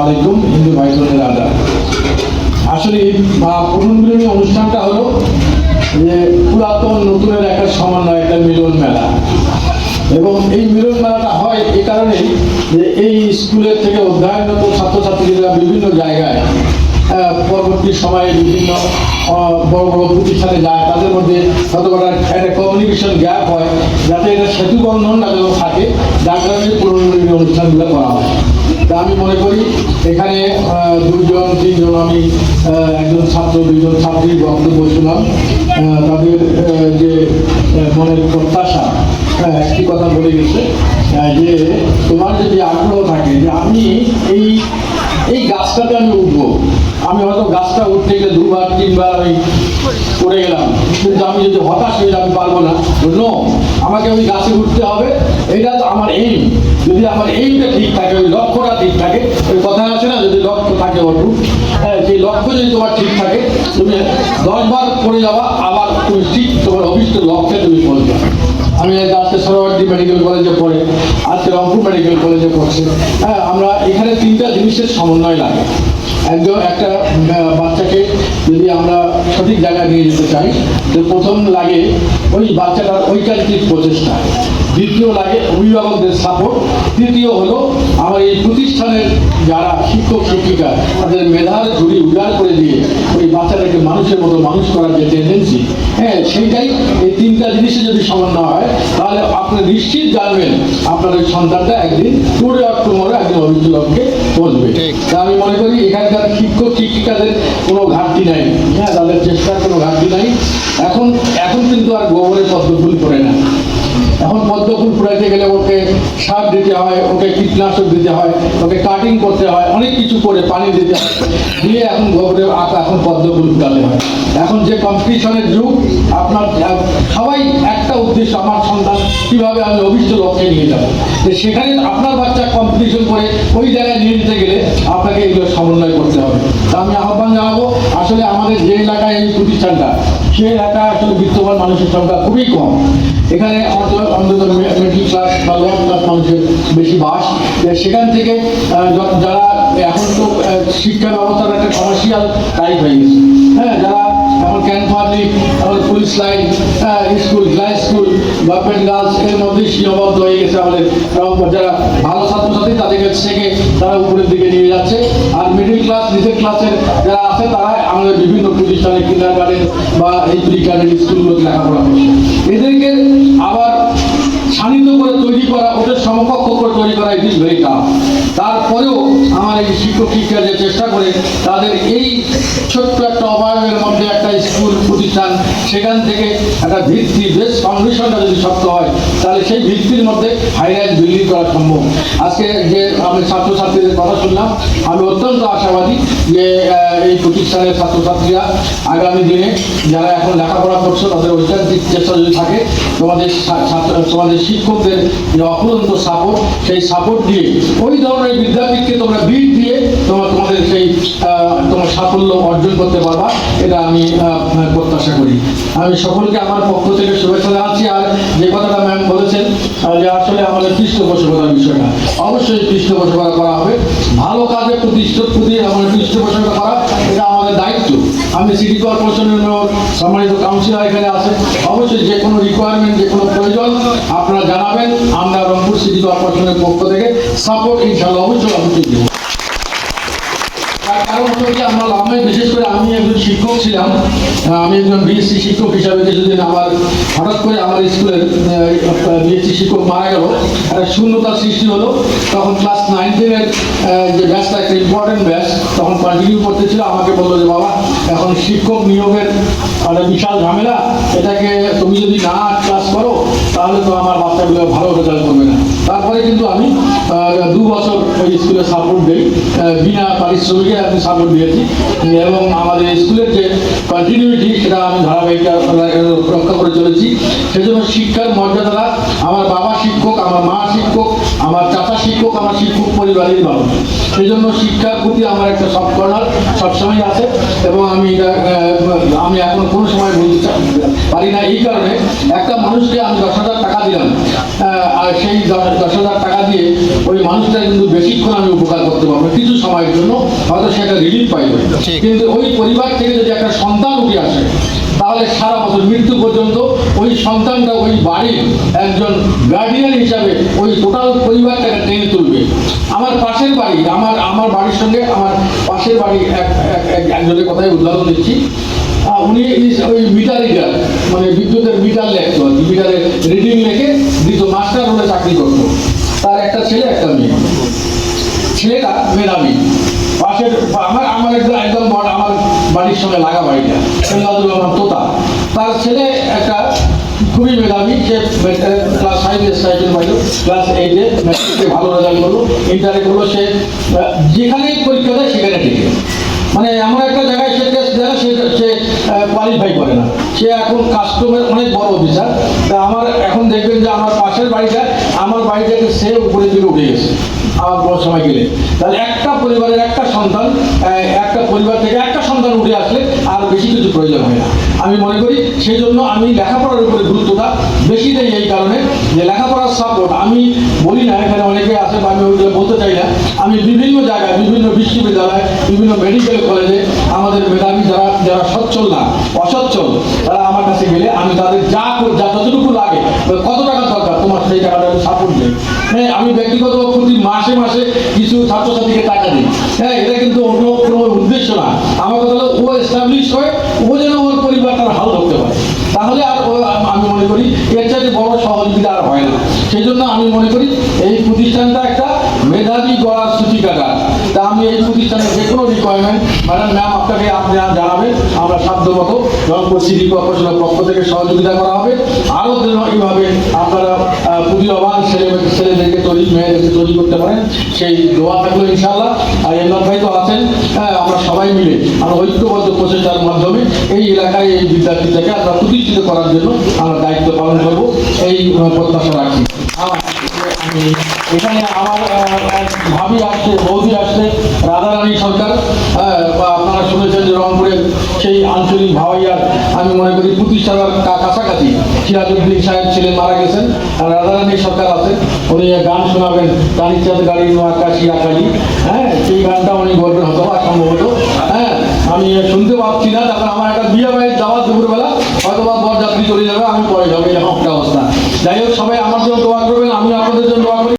আলাইকুম হিন্দু ভাই বোনের আদাব। আসলে পুনর্মিলনী অনুষ্ঠানটা হলো যে পুরাতন নতুনের একটা সমন্বয়, একটা মিলন মেলা। এবং এই মিলন মেলাটা হয় এই কারণেই যে এই স্কুলের থেকে অধ্যয়নরত ছাত্রছাত্রীরা বিভিন্ন জায়গায় পরবর্তী সময়ে বিভিন্ন বড় বড় প্রতিষ্ঠানে যায়, তাদের মধ্যে হয়তো একটা কমিউনিকেশন গ্যাপ হয়, যাতে এটা সেতু বন্ধনটা যেন থাকে, যার কারণে পুনর্মিলনী অনুষ্ঠানগুলো করা হয়। তা আমি মনে করি এখানে দুজন তিনজন, আমি একজন ছাত্র দুজন ছাত্রীর বক্তব্য শুনলাম, তাদের যে মনের প্রত্যাশা একটি কথা বলে গেছে যে তোমার যদি আগ্রহ থাকে যে আমি এই গাছটাতে আমি উঠবো, আমি হয়তো গাছটা উঠতে গেলে দুবার তিনবার আমি পড়ে গেলাম, কিন্তু আমি যদি হতাশ হয়ে আমি পারবো না, নো, আমাকে ওই গাছে উঠতে হবে, এটা তো আমার এইম। যদি আমার এইমটা ঠিক থাকে, ওই লক্ষ্যটা ঠিক থাকে, ওই কথা আছে না, যদি লক্ষ্য থাকে অটুট, সেই লক্ষ্য যদি তোমার ঠিক থাকে, তুমি 10 বার পড়ে যাবা, আবার তুমি ঠিক তোমার অভিষ্ট লক্ষ্যে তুমি পৌঁছবে। আমি আজকে সরোয়ার্দী মেডিকেল কলেজে পড়ে, আজকে রংপুর মেডিকেল কলেজে পড়ছে। আমরা এখানে 3টা জিনিসের সমন্বয় লাগে। একটা বাচ্চাকে যদি আমরা সঠিক জায়গায় নিয়ে যেতে চাই, তো প্রথম লাগে ওই বাচ্চাটার ঐকান্তিক প্রচেষ্টা, দ্বিতীয় লাগে অভিভাবকদের সাপোর্ট, তৃতীয় হলো আমার এই প্রতিষ্ঠানের যারা শিক্ষক শিক্ষিকা তাদের মেধার ঝুড়ি উজাড় করে দিয়ে ওই বাচ্চাটাকে মানুষের মতো মানুষ করার যে টেন্ডেন্সি, সেইটাই। এই 3টা জিনিসে যদি সমন্বয় হয়, তাহলে আপনি নিশ্চিত জানবেন আপনার ওই সন্তানটা একদিন টুডে অর টুমরো একদিন অভিজ্ঞ লক্ষ্যে পৌঁছবে। তা আমি মনে করি এখানকার শিক্ষক শিক্ষিকাদের কোনো ঘাটতি নাই, তাদের চেষ্টার কোনো ঘাটতি নাই। এখন কিন্তু আর গোবরের পদ্মফুল করে না। এখন পদ্মফুল ফুরাইতে গেলে ওকে সার দিতে হয়, ওকে কীটনাশক দিতে হয়, ওকে কাটিং করতে হয়, অনেক কিছু করে পানি দিতে হয়, দিয়ে এখন গোবরের আঁকা এখন পদ্মফুল ফুটাতে হয়। এখন যে কম্পিটিশনের যুগ, আপনার সবাই একটা উদ্দেশ্য, আমার সন্তান কীভাবে আমি অভিষ্ট লক্ষ্যে নিয়ে যাবো। সেখানে আপনার বাচ্চা কম্পিটিশন করে ওই জায়গায় নিয়ে যেতে গেলে আপনাকে এগুলো সমন্বয় করতে হবে। তা আমি আহ্বান জানাবো, আসলে আমাদের যে এলাকায় এই প্রতিষ্ঠানটা, সেই এলাকায় আসলে বিত্তবান মানুষের সংখ্যা খুবই কম। এখানে অন্তত মিডল ক্লাস বা লোয়ার ক্লাস মানুষের বেশি বাস। সেখান থেকে যারা এখন তো শিক্ষা ব্যবস্থার একটা কমার্শিয়াল টাইপ হয়ে গেছে, যারা এখন ক্যানফার্লি, police line school, high school, government girls এর মধ্যেই সীমাবদ্ধ হয়ে গেছে। আমাদের যারা ভালো ছাত্রছাত্রী তাদেরকে থেকে তারা উপরের দিকে নিয়ে যাচ্ছে, আর মিডল ক্লাস নিচের ক্লাসের যারা আছে তারা আমাদের বিভিন্ন প্রতিষ্ঠানে কিন্ডার গার্ডেন বা এই প্রি গার্ডেন স্কুলগুলোতে লেখাপড়া করছে। এদেরকে আবার শানিত করে তৈরি করা, ওদের সমকক্ষ করে তৈরি করা ইট ইজ ভেরি টাফ। তারপরেও আমার এই শিক্ষক শিক্ষা যে চেষ্টা করে তাদের এই ছোট্ট একটা অবয়বের মধ্যে একটা স্কুল প্রতিষ্ঠান, সেখান থেকে একটা ভিত্তি, বেশ ফাউন্ডেশনটা যদি শক্ত হয়, তাহলে সেই ভিত্তির মধ্যে হাই রাইজ বিল্ডিং করা সম্ভব। আজকে যে আমি ছাত্রছাত্রীদের কথা শুনলাম, আমি অত্যন্ত আশাবাদী যে এই প্রতিষ্ঠানের ছাত্রছাত্রীরা আগামী দিনে যারা এখন লেখাপড়া করছে তাদের ঐকান্তিক চেষ্টা যদি থাকে, তোমাদের শিক্ষকদের যে অফুরন্ত সাপোর্ট, সেই সাপোর্ট দিয়ে ওই ধরনের বিদ্যাপীঠকে তোমরা বিট দিয়ে তোমাদের সেই তোমার সাফল্য অর্জন করতে পারবা, এটা আমি প্রত্যাশা করি। আমি সকলকে আমার পক্ষ থেকে শুভেচ্ছা জানাচ্ছি। আর যে কথাটা ম্যাম বলেছেন যে আসলে আমাদের পৃষ্ঠপোষকতার বিষয়টা, অবশ্যই পৃষ্ঠপোষকতা করা হবে। ভালো কাজে প্রতি আমাদের পৃষ্ঠপোষকতা করা, এটা আমাদের দায়িত্ব। আমি সিটি কর্পোরেশনের সম্মানিত কাউন্সিলর এখানে আছে, অবশ্যই যে কোনো রিকোয়ারমেন্ট, যে কোনো প্রয়োজন আপনারা জানাবেন, আমরা রংপুর সিটি কর্পোরেশনের পক্ষ থেকে সাপোর্ট ইনশাআল্লাহ অবশ্যই দেবো। কারণ হলো কি, আমরা বিশেষ করে আমি একজন শিক্ষক ছিলাম, আমি একজন বিএসসি শিক্ষক হিসাবে কিছুদিন আমার হঠাৎ করে আমার স্কুলের বিএসসি শিক্ষক মারা গেল, একটা শূন্যতার সৃষ্টি হলো। তখন ক্লাস 9-10-এর যে ব্যাচটা একটা ইম্পর্টেন্ট ব্যাচ, তখন কন্টিনিউ করতেছিল। আমাকে বললো যে বাবা, এখন শিক্ষক নিয়োগের একটা বিশাল ঝামেলা, এটাকে তুমি যদি না ক্লাস করো তাহলে তো আমার বাচ্চাগুলো ভালো রেজাল্ট করবে না। তারপরে কিন্তু আমি 2 বছর ওই স্কুলে সাপোর্ট দিই, বিনা পারিশ্রমিকে আমি সাপোর্ট দিয়েছি, এবং আমাদের স্কুলের যে কন্টিনিউটি সেটা আমি ধারাবাহিকতা রক্ষা করে চলেছি। সেজন্য শিক্ষার মর্যাদা, আমার বাবা শিক্ষক, আমার মা শিক্ষক, আমার চাচা শিক্ষক, আমার শিক্ষক পরিবারের মানুষ, সেই জন্য শিক্ষার প্রতি আমার একটা সফট কর্নার সবসময় আছে। এবং আমি এখন কোনো সময় বলতে পারি না, এই কারণে একটা মানুষকে আমি 10,000 টাকা দিলাম, আর সেই 10,000 টাকা দিয়ে ওই মানুষটা কিন্তু বেশিক্ষণ আমি উপকার করতে পারবো, কিছু সময়ের জন্য হয়তো সেটা রিলিফ পাইবে, কিন্তু ওই পরিবার থেকে যদি একটা সন্তান উঠে আসে তাহলে সারা বছর মৃত্যু পর্যন্ত ওই সন্তানটা ওই বাড়ির একজন গার্ডিয়ান হিসাবে ওই টোটাল পরিবারটাকে টেনে তুলবে। আমার পাশের বাড়ি, আমার বাড়ির সঙ্গে আমার পাশের বাড়ি একজনের কথাই উদাহরণ দিচ্ছি। উনি ওই মিটার রিডার, মানে বিদ্যুতের মিটার লেখতো আর কি, মিটারের রিডিং লেখে দিত, মাস্টার হলে চাকরি করতো। তার একটা ছেলে একটা মেয়ে, ছেলেটা মেধাবী, পাশের আমার একদম আমার বাড়ির সঙ্গে লাগা বাড়িটা সেন্দাদুল রহমান তোতা, তার ছেলে একটা খুবই মেধাবী, সে ক্লাস 5-এ স্টাইপেন্ড পাইল, ক্লাস 8-এ ম্যাট্রিকে ভালো রেজাল্ট করলো, ইন্টারে করলো, সে যেখানেই পরীক্ষা দেয় সেখানে টিকে, মানে এমন একটা জায়গায় সে টেস্ট দেয় সে কোয়ালিফাই করে না, সে এখন কাস্টমের অনেক বড় অফিসার। তা আমার এখন দেখবেন যে আমার পাশের বাড়িটা, আমার বাড়িটাকে সে উপরের দিকে উঠে গেছে আমার বড় সময় গেলে। তাহলে একটা পরিবারের একটা সন্তান, একটা পরিবার থেকে একটা সন্তান উঠে আসলে আর বেশি কিছু প্রয়োজন হয় না। আমি মনে করি সেই জন্য আমি লেখাপড়ার উপরে গুরুত্বটা বেশি দেই, এই কারণে যে লেখাপড়ার সাপোর্ট আমি বলি না, এখানে অনেকে আছে বা আমি ওইগুলো বলতে চাই না, আমি বিভিন্ন জায়গায়, বিভিন্ন বিশ্ববিদ্যালয়, বিভিন্ন মেডিকেল কলেজে আমাদের মেধাবী যারা সচ্ছল না, অসচ্ছল, তারা আমার কাছে গেলে আমি তাদের যতটুকু লাগে, কত টাকা দরকার তোমার সেই টাকাটা সাপোর্ট দিই। হ্যাঁ, আমি ব্যক্তিগত প্রতি মাসে মাসে কিছু ছাত্রছাত্রীকে টাকা দিই। হ্যাঁ, এটা কিন্তু অন্য কোনো উদ্দেশ্য না, আমার কথা হলো ও এস্টাবলিশ হয়, ও যেন ওর পরিবারটার হাল ধরতে পারে, তাহলে আর আমি মনে করি এর চাইতে বড় সহযোগিতা আর হয় না। সেই জন্য আমি মনে করি এই প্রতিষ্ঠানটা একটা মেধাবী গড়ার সূচিকাটা। তা আমি এই প্রতিষ্ঠানের যে কোনো রিকোয়ারমেন্ট ম্যাম আপনাকে জানাবেন, আমরা সাধ্যমতো রংপুর সিটি কর্পোরেশনের পক্ষ থেকে সহযোগিতা করা হবে। আরও যেন এইভাবে আপনারা প্রতিভাবান ছেলেদেরকে মেয়েদেরকে তৈরি করতে পারেন, সেই দোয়া থাকলো ইনশাআল্লাহ। আর এমদাদ ভাই তো আছেন, আমরা সবাই মিলে আমরা ঐক্যবদ্ধ প্রচেষ্টার মাধ্যমে এই এলাকায় এই বিদ্যার্থীটাকে আমরা প্রতিষ্ঠিত করার জন্য আমরা দায়িত্ব পালন করব, এই প্রত্যাশা রাখি। আমি এখানে আমার ভাবি আসছে, বৌদি আসছে, রাধারানী সরকার, আপনারা শুনেছেন যে রংপুরের সেই আঞ্চলিক ভাওয়াইয়ার আমি মনে করি প্রতিষ্ঠাতার কাছাকাছি সিরাজউদ্দিন সাহেব ছিলেন, মারা গেছেন। আর রাধারানী সরকার আছে, উনি গান শোনাবেন, গাড়ির চাঁদ গাড়ি আকাশি আকালি, হ্যাঁ, সেই গানটা উনি বলবেন।